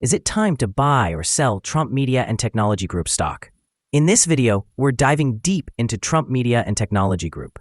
Is it time to buy or sell Trump Media and Technology Group stock? In this video, we're diving deep into Trump Media and Technology Group.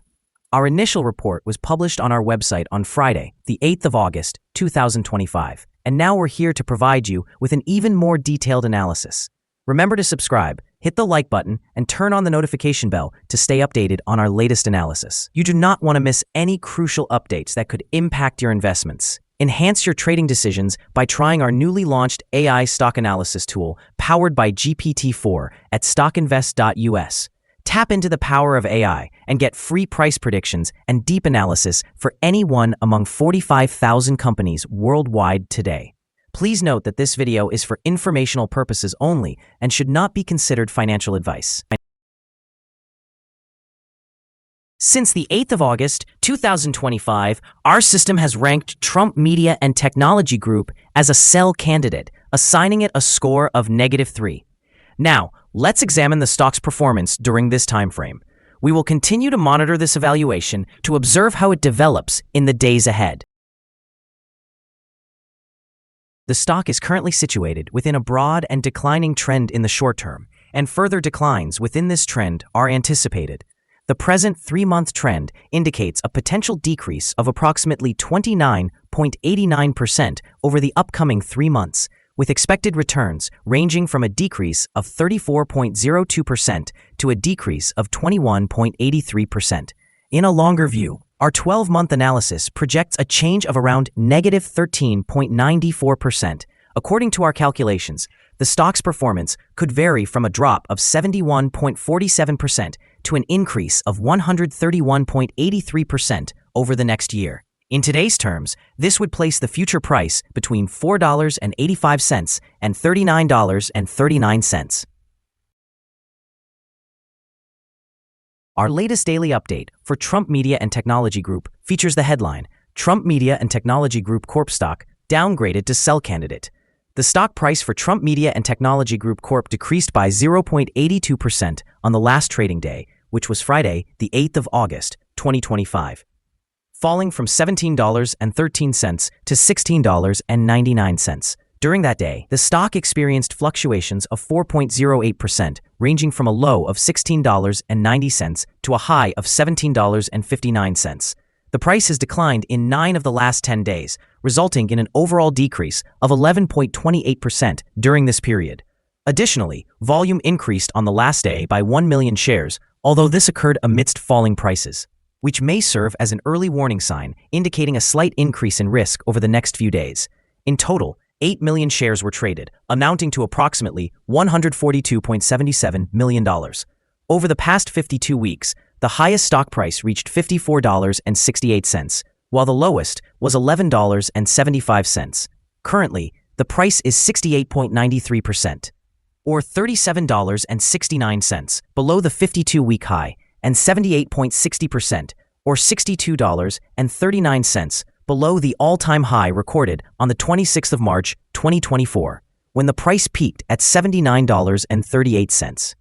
Our initial report was published on our website on Friday, the 8th of August, 2025, and now we're here to provide you with an even more detailed analysis. Remember to subscribe, hit the like button, and turn on the notification bell to stay updated on our latest analysis. You do not want to miss any crucial updates that could impact your investments. Enhance your trading decisions by trying our newly launched AI stock analysis tool powered by GPT-4 at StockInvest.us. Tap into the power of AI and get free price predictions and deep analysis for any one among 45,000 companies worldwide today. Please note that this video is for informational purposes only and should not be considered financial advice. Since the 8th of August, 2025, our system has ranked Trump Media and Technology Group as a sell candidate, assigning it a score of -3. Now, let's examine the stock's performance during this time frame. We will continue to monitor this evaluation to observe how it develops in the days ahead. The stock is currently situated within a broad and declining trend in the short term, and further declines within this trend are anticipated. The present 3-month trend indicates a potential decrease of approximately 29.89% over the upcoming 3 months, with expected returns ranging from a decrease of 34.02% to a decrease of 21.83%. In a longer view, our 12-month analysis projects a change of around -13.94%. According to our calculations, the stock's performance could vary from a drop of 71.47% to an increase of 131.83% over the next year. In today's terms, this would place the future price between $4.85 and $39.39. Our latest daily update for Trump Media and Technology Group features the headline, Trump Media and Technology Group Corp stock downgraded to sell candidate. The stock price for Trump Media and Technology Group Corp decreased by 0.82% on the last trading day, which was Friday, the 8th of August, 2025, falling from $17.13 to $16.99. During that day, the stock experienced fluctuations of 4.08%, ranging from a low of $16.90 to a high of $17.59. The price has declined in 9 of the last 10 days, resulting in an overall decrease of 11.28% during this period. Additionally, volume increased on the last day by 1 million shares, although this occurred amidst falling prices, which may serve as an early warning sign indicating a slight increase in risk over the next few days. In total, 8 million shares were traded, amounting to approximately $142.77 million. Over the past 52 weeks, the highest stock price reached $54.68, while the lowest was $11.75. Currently, the price is 68.93%, or $37.69, below the 52-week high, and 78.60%, or $62.39, below the all-time high recorded on the 26th of March, 2024, when the price peaked at $79.38.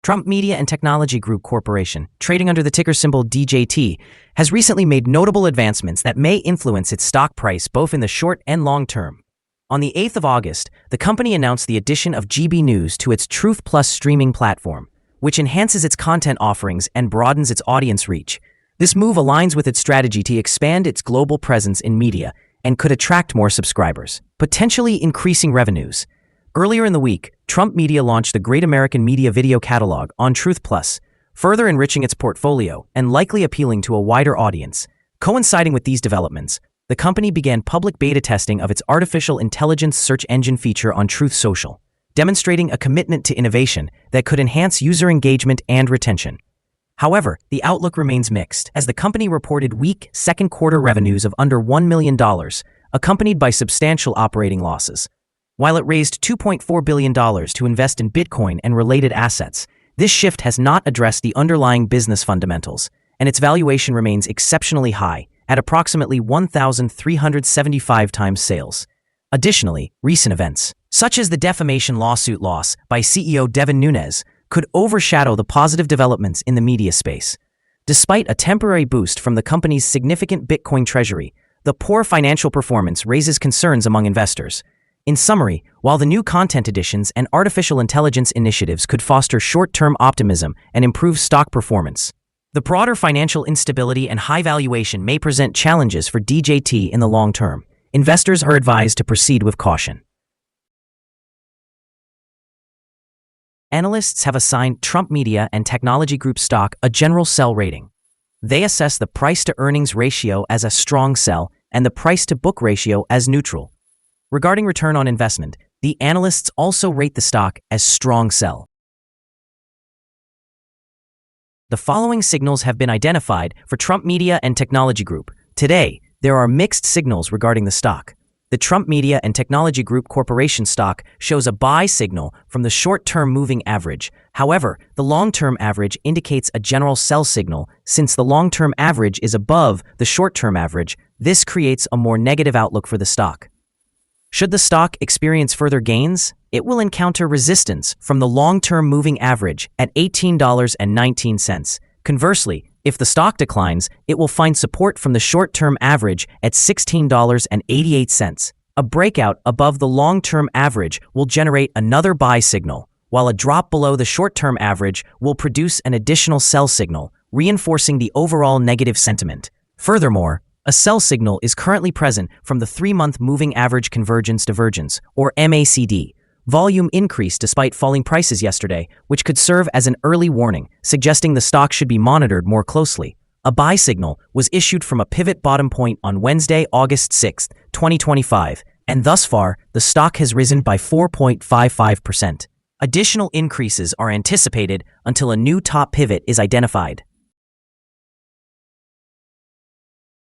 Trump Media and Technology Group Corporation, trading under the ticker symbol DJT, has recently made notable advancements that may influence its stock price both in the short and long term. On the 8th of August, the company announced the addition of GB News to its Truth Plus streaming platform, which enhances its content offerings and broadens its audience reach. This move aligns with its strategy to expand its global presence in media and could attract more subscribers, potentially increasing revenues. Earlier in the week, Trump Media launched the Great American Media Video Catalog on Truth Plus, further enriching its portfolio and likely appealing to a wider audience. Coinciding with these developments, the company began public beta testing of its artificial intelligence search engine feature on Truth Social, demonstrating a commitment to innovation that could enhance user engagement and retention. However, the outlook remains mixed, as the company reported weak second-quarter revenues of under $1 million, accompanied by substantial operating losses. While it raised $2.4 billion to invest in Bitcoin and related assets, this shift has not addressed the underlying business fundamentals, and its valuation remains exceptionally high, at approximately 1,375 times sales. Additionally, recent events, such as the defamation lawsuit loss by CEO Devin Nunes, could overshadow the positive developments in the media space. Despite a temporary boost from the company's significant Bitcoin treasury, The poor financial performance raises concerns among investors. In summary, while the new content additions and artificial intelligence initiatives could foster short-term optimism and improve stock performance, the broader financial instability and high valuation may present challenges for DJT in the long term. Investors are advised to proceed with caution. Analysts have assigned Trump Media and Technology Group stock a general sell rating. They assess the price-to-earnings ratio as a strong sell and the price-to-book ratio as neutral. Regarding return on investment, the analysts also rate the stock as strong sell. The following signals have been identified for Trump Media and Technology Group. Today, there are mixed signals regarding the stock. The Trump Media and Technology Group Corporation stock shows a buy signal from the short-term moving average. However, the long-term average indicates a general sell signal. Since the long-term average is above the short-term average, this creates a more negative outlook for the stock. Should the stock experience further gains, it will encounter resistance from the long-term moving average at $18.19. Conversely, if the stock declines, it will find support from the short-term average at $16.88. A breakout above the long-term average will generate another buy signal, while a drop below the short-term average will produce an additional sell signal, reinforcing the overall negative sentiment. Furthermore, a sell signal is currently present from the 3-month moving average convergence divergence, or MACD. Volume increased despite falling prices yesterday, which could serve as an early warning, suggesting the stock should be monitored more closely. A buy signal was issued from a pivot bottom point on Wednesday, August 6, 2025, and thus far, the stock has risen by 4.55%. Additional increases are anticipated until a new top pivot is identified.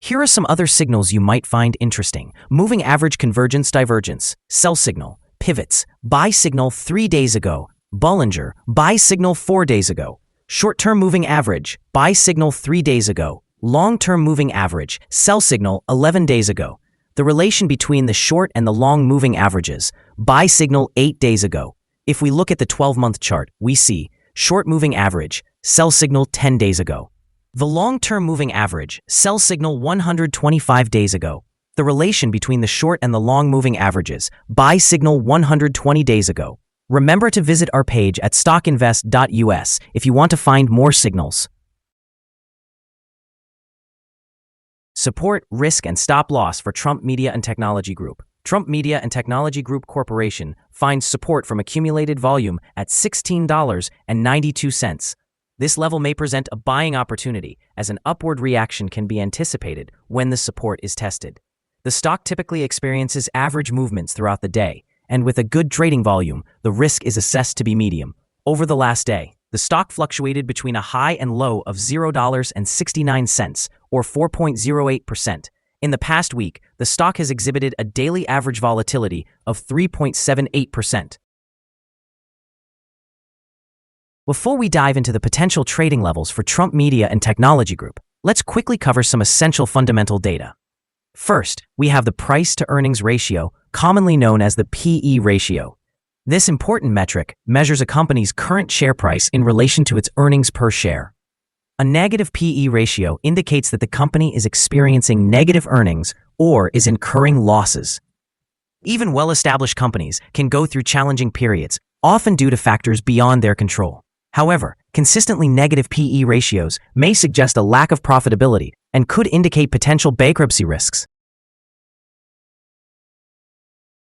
Here are some other signals you might find interesting. Moving average convergence divergence, sell signal, pivots, buy signal 3 days ago, Bollinger, buy signal 4 days ago, short-term moving average, buy signal 3 days ago, long-term moving average, sell signal 11 days ago. The relation between the short and the long moving averages, buy signal 8 days ago. If we look at the 12-month chart, we see short moving average, sell signal 10 days ago. The long-term moving average, sell signal 125 days ago. The relation between the short and the long moving averages, buy signal 120 days ago. Remember to visit our page at StockInvest.us if you want to find more signals. Support, risk, and stop loss for Trump Media and Technology Group. Trump Media and Technology Group Corporation finds support from accumulated volume at $16.92. This level may present a buying opportunity, as an upward reaction can be anticipated when the support is tested. The stock typically experiences average movements throughout the day, and with a good trading volume, the risk is assessed to be medium. Over the last day, the stock fluctuated between a high and low of $0.69, or 4.08%. In the past week, the stock has exhibited a daily average volatility of 3.78%. Before we dive into the potential trading levels for Trump Media and Technology Group, let's quickly cover some essential fundamental data. First, we have the price-to-earnings ratio, commonly known as the PE ratio. This important metric measures a company's current share price in relation to its earnings per share. A negative PE ratio indicates that the company is experiencing negative earnings or is incurring losses. Even well-established companies can go through challenging periods, often due to factors beyond their control. However, consistently negative PE ratios may suggest a lack of profitability and could indicate potential bankruptcy risks.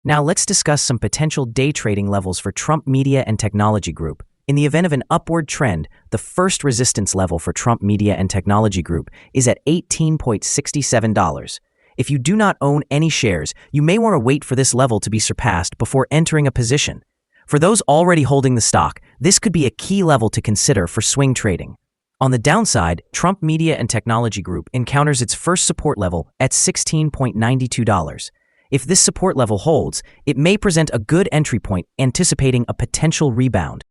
Now let's discuss some potential day trading levels for Trump Media and Technology Group. In the event of an upward trend, the first resistance level for Trump Media and Technology Group is at $18.67. If you do not own any shares, you may want to wait for this level to be surpassed before entering a position. For those already holding the stock, this could be a key level to consider for swing trading. On the downside, Trump Media and Technology Group encounters its first support level at $16.92. If this support level holds, it may present a good entry point, anticipating a potential rebound.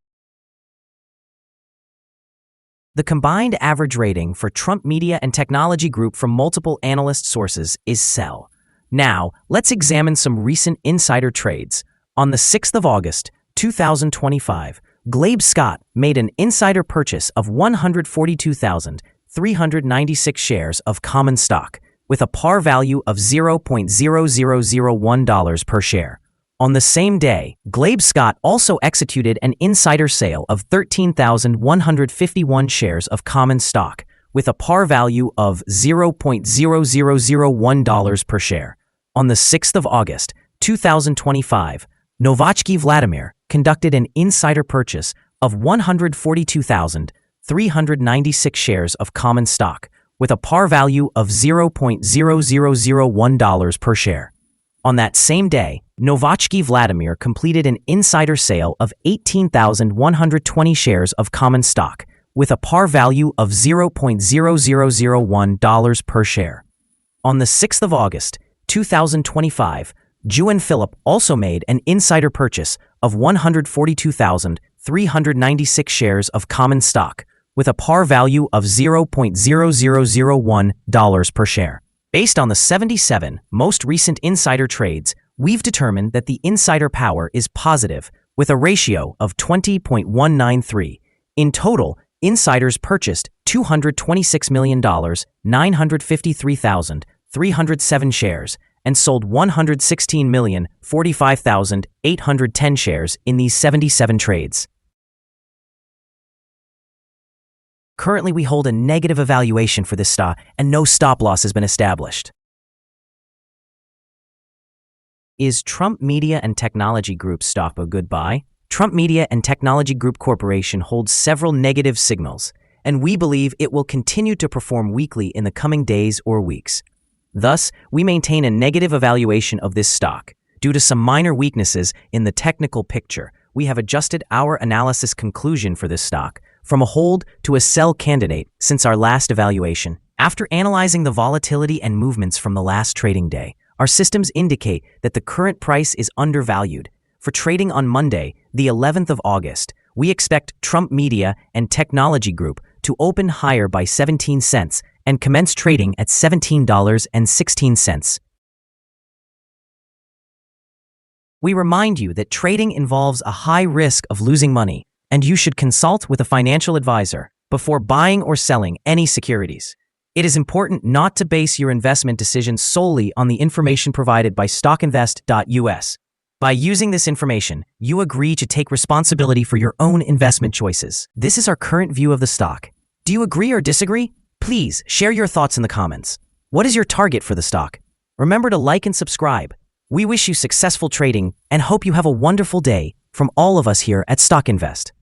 The combined average rating for Trump Media and Technology Group from multiple analyst sources is sell. Now, let's examine some recent insider trades. On the 6th of August, 2025, Glebe Scott made an insider purchase of 142,396 shares of common stock. with a par value of $0.0001 per share. On the same day, Glabe Scott also executed an insider sale of 13,151 shares of common stock, with a par value of $0.0001 per share. On the 6th of August, 2025, Novatsky Vladimir conducted an insider purchase of 142,396 shares of common stock, with a par value of $0.0001 per share. On that same day, Novatsky Vladimir completed an insider sale of 18,120 shares of common stock, with a par value of $0.0001 per share. On the 6th of August, 2025, Juan Philip also made an insider purchase of 142,396 shares of common stock, with a par value of $0.0001 per share. Based on the 77 most recent insider trades, we've determined that the insider power is positive, with a ratio of 20.193. In total, insiders purchased $226,953,307 shares and sold 116,045,810 shares in these 77 trades. Currently, we hold a negative evaluation for this stock, and no stop loss has been established. Is Trump Media and Technology Group stock a good buy? Trump Media and Technology Group Corporation holds several negative signals, and we believe it will continue to perform weakly in the coming days or weeks. Thus, we maintain a negative evaluation of this stock. Due to some minor weaknesses in the technical picture, we have adjusted our analysis conclusion for this stock from a hold to a sell candidate since our last evaluation. After analyzing the volatility and movements from the last trading day, our systems indicate that the current price is undervalued. For trading on Monday, the 11th of August, we expect Trump Media and Technology Group to open higher by 17 cents and commence trading at $17.16. We remind you that trading involves a high risk of losing money, and you should consult with a financial advisor before buying or selling any securities. It is important not to base your investment decisions solely on the information provided by StockInvest.us. By using this information, you agree to take responsibility for your own investment choices. This is our current view of the stock. Do you agree or disagree? Please share your thoughts in the comments. What is your target for the stock? Remember to like and subscribe. We wish you successful trading and hope you have a wonderful day from all of us here at StockInvest.